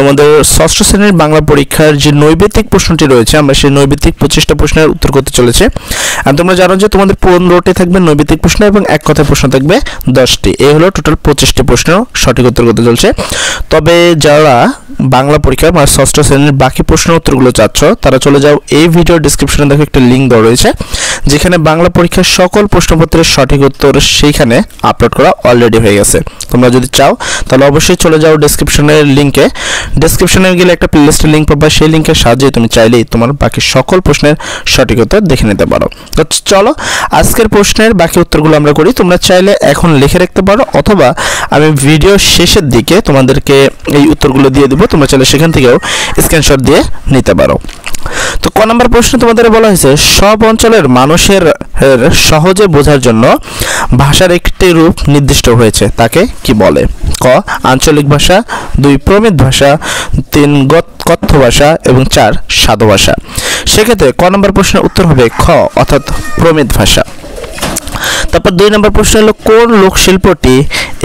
তোমাদের ষষ্ঠ শ্রেণীর বাংলা পরীক্ষার যে নৈবেদিক প্রশ্নটি রয়েছে আমরা সেই নৈবেদিক 25টা প্রশ্নের উত্তর করতে চলেছে। আর তোমরা জানো যে তোমাদের 15টি থাকবে নৈবেদিক প্রশ্ন এবং এক কথায় প্রশ্ন থাকবে 10টি। এই হলো টোটাল 25টি প্রশ্নের সঠিক উত্তর করতে চলছে। তবে যারা বাংলা পরীক্ষা মানে ষষ্ঠ শ্রেণীর বাকি প্রশ্নের উত্তরগুলো চাচ্ছ তারা চলে যাও এই ভিডিও ডেসক্রিপশনে দেখো একটা লিঙ্ক দেওয়া রয়েছে যেখানে বাংলা পরীক্ষার সকল প্রশ্নপত্রের সঠিক উত্তর সেইখানে আপলোড করা অলরেডি হয়ে গেছে। তোমরা যদি চাও তাহলে অবশ্যই চলে যাও ডেসক্রিপশনের লিঙ্কে। ডেসক্রিপশনে গেলে একটা প্লেলিস্টের লিঙ্ক পাবা, সেই লিঙ্কের সাহায্যে তুমি চাইলেই তোমার বাকি সকল প্রশ্নের সঠিক উত্তর দেখে নিতে পারো। তো চলো আজকের প্রশ্নের বাকি উত্তরগুলো আমরা করি। তোমরা চাইলে এখন লিখে রাখতে পারো অথবা আমি ভিডিও শেষের দিকে তোমাদেরকে এই উত্তরগুলো দিয়ে দেবো, তোমরা চাইলে সেখান থেকেও স্ক্রিনশট দিয়ে নিতে পারো। তো ক নম্বর প্রশ্নে তোমাদের বলা হয়েছে সব অঞ্চলের মানুষের সহজে বোঝার জন্য ভাষার একটি রূপ নির্দিষ্ট হয়েছে, তাকে কি বলে? ক আঞ্চলিক ভাষা, 2 প্রমিত ভাষা, 3 কথ্য ভাষা এবং 4 সাধু ভাষা। সেক্ষেত্রে ক নম্বর প্রশ্নের উত্তর হবে খ অর্থাৎ প্রমিত ভাষা। তারপর 2 নম্বর প্রশ্ন হলো কোন লোকশিল্পটি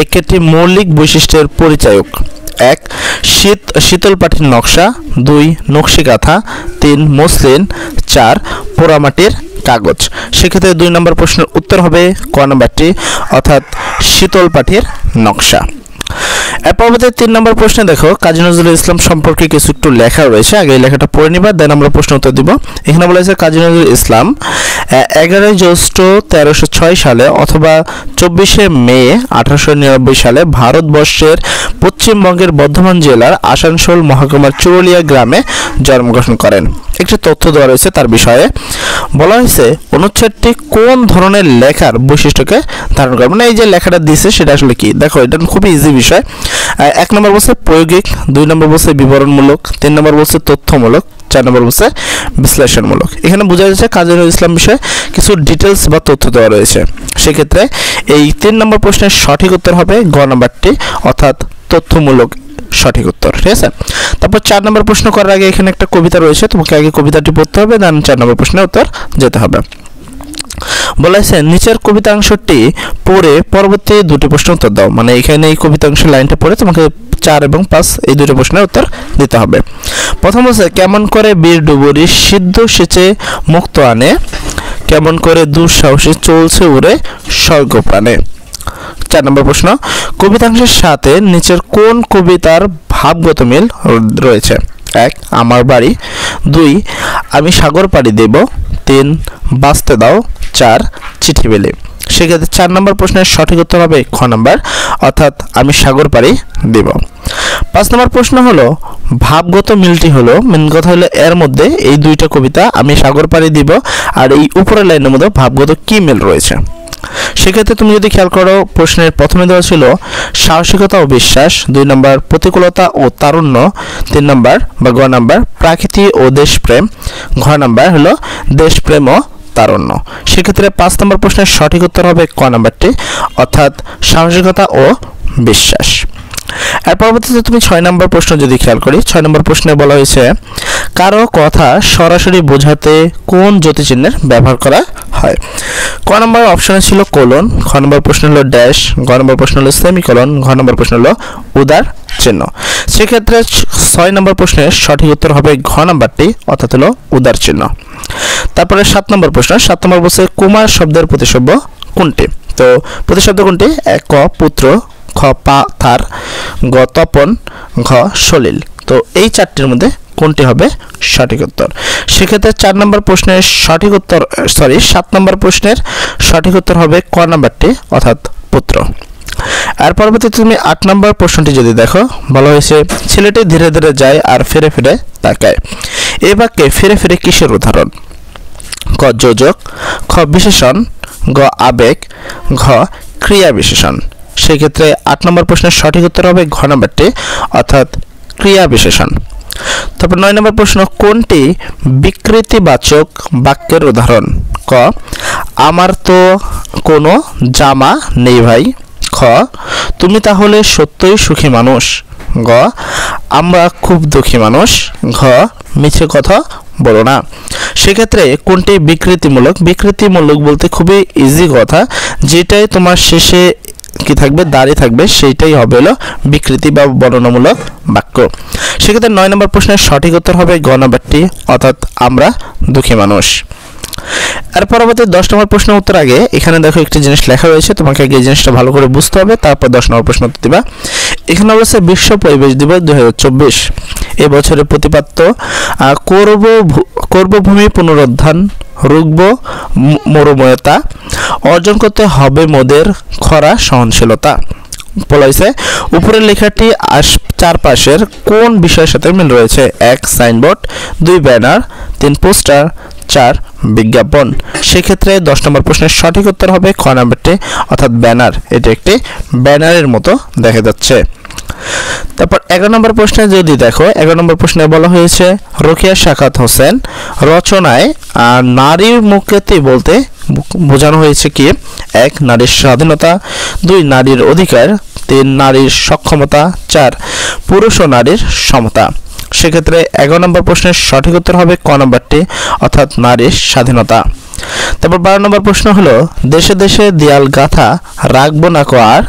একটি মৌলিক বৈশিষ্ট্যের পরিচায়ক? 1 শীতল পাটির নকশা, 2 নকশি কাঁথা, 3 মসলিন, 4 পোড়ামাটির কাগজ। সেক্ষেত্রে 2 নম্বর প্রশ্নের উত্তর হবে ক নম্বরটি অর্থাৎ শীতল পাটির নকশা। এর পরবর্তী 3 নম্বর প্রশ্নে দেখো কাজী নজরুল ইসলাম সম্পর্কে কিছু একটু লেখা রয়েছে, আগে এই লেখাটা পড়ে নিবা দেন আমরা প্রশ্ন উত্তর দিব। এখানে বলা হয়েছে কাজী নজরুল ইসলাম 11 জ্যৈষ্ঠ 1306 সালে অথবা 24 মে 1899 সালে ভারতবর্ষের পশ্চিমবঙ্গের বর্ধমান জেলার আসানসোল মহকুমার চুরুলিয়া গ্রামে জন্মগ্রহণ করেন। একটি তথ্য দেওয়া রয়েছে তার বিষয়ে বলা হয়েছে অনুচ্ছেদটি কোন ধরনের লেখার বৈশিষ্ট্যকে ধারণ করে, মানে এই যে লেখাটা দিয়েছে সেটা আসলে কি। দেখো এটা খুবই ইজি বিষয়। 1 নম্বর বলছে প্রায়োগিক, 2 নম্বর বলছে বিবরণমূলক, 3 নম্বর বলছে তথ্যমূলক, 4 নম্বর বলছে বিশ্লেষণমূলক। এখানে বোঝা যাচ্ছে কাজী নজরুল ইসলাম বিষয়ে কিছু ডিটেলস বা তথ্য দেওয়া রয়েছে। সেক্ষেত্রে এই 3 নম্বর প্রশ্নের সঠিক উত্তর হবে গ নম্বরটি অর্থাৎ তথ্যমূলক সঠিক উত্তর। ঠিক আছে, তারপর 4 নম্বর প্রশ্ন করার আগে এখানে একটা কবিতা রয়েছে, তোমাকে আগে কবিতাটি পড়তে হবে দেন 4 নম্বর প্রশ্নের উত্তর যেতে হবে। বলা হয়েছে নিচের কবিতাংশটি পড়ে পরবর্তী 2টি প্রশ্নের উত্তর দাও, মানে এখানে এই কবিতাংশের লাইনটা পড়ে তোমাকে 4 এবং 5 এই 2টি প্রশ্নের উত্তর দিতে হবে। প্রথম হচ্ছে কেমন করে বীর ডুবুরি সিদ্ধ সেচে মুক্ত আনে, কেমন করে দুঃসাহসী চলছে উড়ে স্বর্গপ্রাণে। 4 নম্বর প্রশ্ন কবিতাংশের সাথে নিচের কোন কবিতার ভাবগত মিল রয়েছে? 1 আমার বাড়ি, 2 আমি সাগর পাড়ি দেব, 3 বাঁচতে দাও, 4 চিঠি বেলে। সেক্ষেত্রে 4 নম্বর প্রশ্নের সঠিক উত্তর হবে খ নম্বর অর্থাৎ আমি সাগর পাড়ি দেব। 5 নম্বর প্রশ্ন হলো ভাবগত মিলটি হলো, মেন কথা হলো এর মধ্যে এই 2টা কবিতা আমি সাগর পাড়ি দিব আর এই উপরের লাইনের মধ্যে ভাবগত কি মিল রয়েছে। সেক্ষেত্রে তুমি যদি খেয়াল করো প্রশ্নের প্রথমে দেওয়া ছিল সাহসিকতা ও বিশ্বাস, 2 নম্বর প্রতিকূলতা ও তারুণ্য, 3 নম্বর বা গ নম্বর প্রাকৃতি ও দেশপ্রেম, ঘ নম্বর হলো দেশপ্রেম ও তারুণ্য। সেক্ষেত্রে 5 নম্বর প্রশ্নের সঠিক উত্তর হবে ক নম্বরটি অর্থাৎ সাহসিকতা ও বিশ্বাস। এর পরবর্তীতে তুমি 6 নম্বর প্রশ্ন যদি খেয়াল করি 6 নম্বর প্রশ্নে বলা হয়েছে কারো কথা সরাসরি বোঝাতে কোন জ্যোতিচিহ্নের ব্যবহার করা হয়? ক নম্বর অপশনে ছিল কোলন, খ নম্বর প্রশ্ন হলো ড্যাশ, গ নম্বর প্রশ্ন হলো সেমিকোলন, ঘ নম্বর প্রশ্ন হলো উদার চিহ্ন। সেক্ষেত্রে 6 নম্বর প্রশ্নের সঠিক উত্তর হবে ঘ নম্বরটি অর্থাৎ হলো উদার চিহ্ন। তারপরে 7 নম্বর প্রশ্ন 7 নম্বর বলছে কুমার শব্দের প্রতিশব্দ কোনটি? তো প্রতিশব্দ কোনটি? 1 ক পুত্র, খ পাথার, গ তপন, ঘ সলিল। তো এই 4টির মধ্যে কোনটি হবে সঠিক উত্তর? সেক্ষেত্রে 4 নম্বর প্রশ্নের সঠিক উত্তর 7 নম্বর প্রশ্নের সঠিক উত্তর হবে ক নম্বরটি অর্থাৎ পুত্র। আর পরবর্তীতে তুমি 8 নম্বর প্রশ্নটি যদি দেখো বলা হয়েছে ছেলেটি ধীরে ধীরে যায় আর ফিরে ফিরে তাকায়। এই বাক্যে ফিরে ফিরে কিসের উদাহরণ? ক যোজক, খ বিশেষণ, গ আবেগ, ঘ ক্রিয়া বিশেষণ। সেক্ষেত্রে 8 নম্বর প্রশ্নের সঠিক উত্তর হবে ঘ নম্বরটি অর্থাৎ ক্রিয়া বিশেষণ। তারপর 9 নম্বর প্রশ্ন কোনটি বিকৃতিবাচক বাক্যের উদাহরণ? ক আমার তো কোনো জামা নেই ভাই, খ তুমি তাহলে সত্যই সুখী মানুষ, গ আমরা খুব দুঃখী মানুষ, ঘ মিছে কথা বলো না। সেক্ষেত্রে কোনটি বিকৃতিমূলক? বিকৃতিমূলক বলতে খুবই ইজি কথা, যেটাই তোমার শেষে কি থাকবে, দাঁড়িয়ে থাকবে, সেইটাই হবে হলো বিকৃতি বা বর্ণনামূলক বাক্য। সেক্ষেত্রে 9 নম্বর প্রশ্নের সঠিক উত্তর হবে গ নাম্বারটি, অর্থাৎ আমরা দুঃখী মানুষ। আর পরবর্তী 10 নম্বর প্রশ্নের উত্তর আগে এখানে দেখো একটি জিনিস লেখা রয়েছে, তোমাকে আগে এই জিনিসটা ভালো করে বুঝতে হবে, তারপর 10 নম্বর প্রশ্ন উত্তর দিবা। এখানে অবশ্য বিশ্ব পরিবেশ দিবস 2024 এই বছরের প্রতিপাদ্য কর্মভূমি পুনরুদ্ধার, রুখব মরুময়তা, অর্জন করতে হবে মোদের খরা সহনশীলতা। বলা হয়েছে উপরের লেখাটি চারপাশের কোন বিষয়ের সাথে মিল রয়েছে? 1 সাইনবোর্ড, 2 ব্যানার, 3 পোস্টার, 4 বিজ্ঞাপন। সেক্ষেত্রে 10 নম্বর প্রশ্নের সঠিক উত্তর হবে খ নাম্বারটি, অর্থাৎ ব্যানার। এটি একটি ব্যানারের মতো দেখা যাচ্ছে। তারপর 11 নম্বর প্রশ্নে যদি দেখো, 11 নম্বর প্রশ্নে বলা হয়েছে রোকেয়া সাখাওয়াত হোসেন রচনায় নারীর মুক্তি বলতে বোঝানো হয়েছে কি? 1 নারীর স্বাধীনতা, 2 নারীর অধিকার, 3 নারীর সক্ষমতা, 4 পুরুষ ও নারীর সমতা। সেক্ষেত্রে 11 নম্বর প্রশ্নের সঠিক উত্তর হবে ক নাম্বারটি, অর্থাৎ নারীর স্বাধীনতা। তারপর 12 নম্বর প্রশ্ন হলো দেশে দেশে দেয়াল গাথা রাখবো না কো আর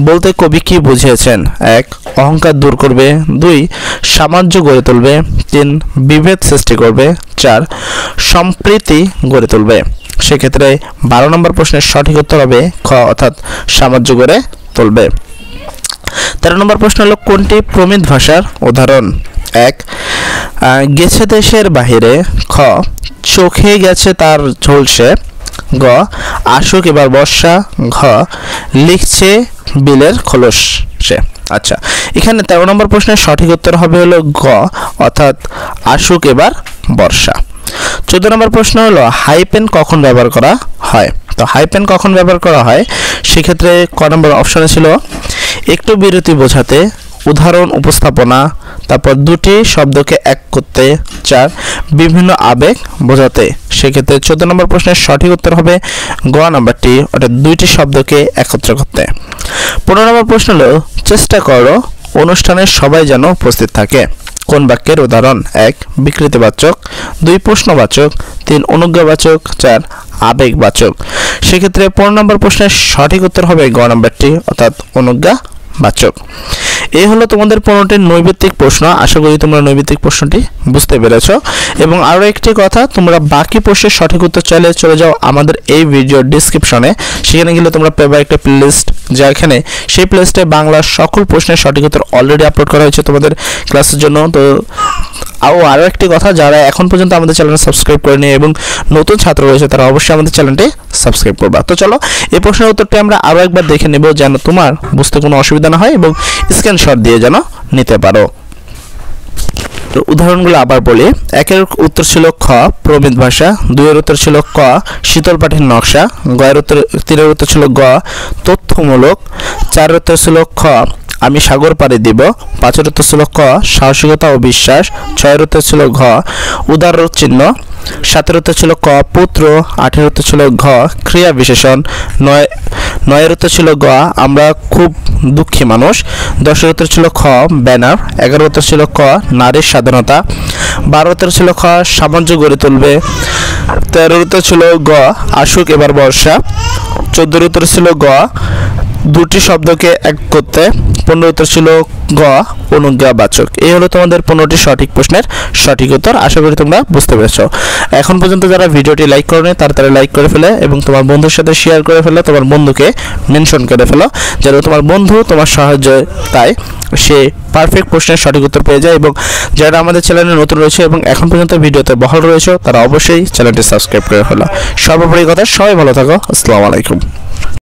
বলতে কবি কি বুঝিয়েছেন? 1 অহংকার দূর করবে, 2 সাম্রাজ্য গড়ে তুলবে, 3 বিভেদ সৃষ্টি করবে, 4 সম্প্রীতি গড়ে তুলবে। সেক্ষেত্রে 12 নম্বর প্রশ্নের সঠিক উত্তর হবে খ, অর্থাৎ সাম্রাজ্য গড়ে তুলবে। 13 নম্বর প্রশ্ন হলো কোনটি প্রমিত ভাষার উদাহরণ? 1 গেছে দেশের বাহিরে, খ চোখে গেছে তার ঝলসে, গ আসুক এবার বর্ষা, ঘ লিখছে বিলের খোলসে। আচ্ছা, এখানে 13 নম্বর প্রশ্নের সঠিক উত্তর হবে হলো গ, অর্থাৎ আসুক এবার বর্ষা। 14 নম্বর প্রশ্ন হলো হাইপেন কখন ব্যবহার করা হয়? তো হাইপেন কখন ব্যবহার করা হয়? সেক্ষেত্রে ক নম্বর অপশনে ছিল একটু বিরতি বোঝাতে, উদাহরণ উপস্থাপনা, তারপর দুটি শব্দকে এক করতে, 4 বিভিন্ন আবেগ বোঝাতে। সেক্ষেত্রে 14 নম্বর প্রশ্নের সঠিক উত্তর হবে গ নাম্বারটি, অর্থাৎ দুইটি শব্দকে একত্র করতে। 15 নম্বর প্রশ্ন হলো চেষ্টা করো অনুষ্ঠানে সবাই যেন উপস্থিত থাকে। কোন বাক্যের উদাহরণ? 1 বিকৃতিবাচক, 2 প্রশ্নবাচক, 3 অনুজ্ঞাবাচক, 4 আবেগবাচক। সেক্ষেত্রে 15 নম্বর প্রশ্নের সঠিক উত্তর হবে গ নাম্বারটি, অর্থাৎ অনুজ্ঞাবাচক। এই হলো তোমাদের 15টি নৈবেত্তিক প্রশ্ন। আশা করি তোমরা নৈবেত্তিক প্রশ্নটি বুঝতে পেরেছো। এবং আরও একটি কথা, তোমরা বাকি প্রশ্নের সঠিক উত্তর চাইলে চলে যাও আমাদের এই ভিডিওর ডিসক্রিপশনে, সেখানে গেলে তোমরা পাবে একটা প্লেলিস্ট, যেখানে সেই প্লেলিস্টে বাংলার সকল প্রশ্নের সঠিক উত্তর অলরেডি আপলোড করা হয়েছে তোমাদের ক্লাসের জন্য। তো আরও একটি কথা, যারা এখন পর্যন্ত আমাদের চ্যানেল সাবস্ক্রাইব করেনি এবং নতুন ছাত্র রয়েছে তারা অবশ্যই আমাদের চ্যানেলটি সাবস্ক্রাইব করবা। তো চলো এই প্রশ্নের উত্তরটি আমরা আরও একবার দেখে নেব, যেন তোমার বুঝতে কোনো অসুবিধা না হয় এবং স্ক্রিনশট দিয়ে যেন নিতে পারো। তো উদাহরণগুলো আবার বলি। 1 উত্তর ছিল খ প্রমিত ভাষা, 2 উত্তর ছিল ক শীতল পাঠের নকশা, 3 উত্তর ছিল গ তথ্যমূলক, 4 উত্তর ছিল খ আমি সাগর পাড়ি দিব, 5 উত্তর ছিল ক সাহসিকতা ও বিশ্বাস, 6 উত্তর ছিল ঘ উদার চিহ্ন, 7 উত্তর ছিল ক পুত্র, 8 উত্তর ছিল ঘ ক্রিয়া বিশেষণ, 9 উত্তর ছিল গ আমরা খুব দুঃখী মানুষ, 10 উত্তর ছিল খ ব্যানার, 11 উত্তর ছিল ক নারীর স্বাধীনতা, 12 উত্তর ছিল খ সাম্রাজ্য গড়ে তুলবে, 13 উত্তর ছিল গ আসুক এবার বর্ষা, 14 উত্তর ছিল গ দুটি শব্দকে এক করতে, 15 উত্তর ছিল গ অনুজ্ঞাবাচক। এই হলো তোমাদের 15টি সঠিক প্রশ্নের সঠিক উত্তর। আশা করি তোমরা বুঝতে পেরেছো। এখন পর্যন্ত যারা ভিডিওটি লাইক করোনি তাড়াতাড়ি লাইক করে ফেলে এবং তোমার বন্ধুর সাথে শেয়ার করে ফেলে, তোমার বন্ধুকে মেনশন করে ফেলো, যেন তোমার বন্ধু তোমার সহায়তায় সে পারফেক্ট প্রশ্নের সঠিক উত্তর পেয়ে যায়। এবং যারা আমাদের চ্যানেলে নতুন রয়েছে এবং এখন পর্যন্ত ভিডিওতে বহাল রয়েছে তারা অবশ্যই চ্যানেলটি সাবস্ক্রাইব করে ফেলো। সর্বোপরি কথা, সবাই ভালো থাকো। আসসালামু আলাইকুম।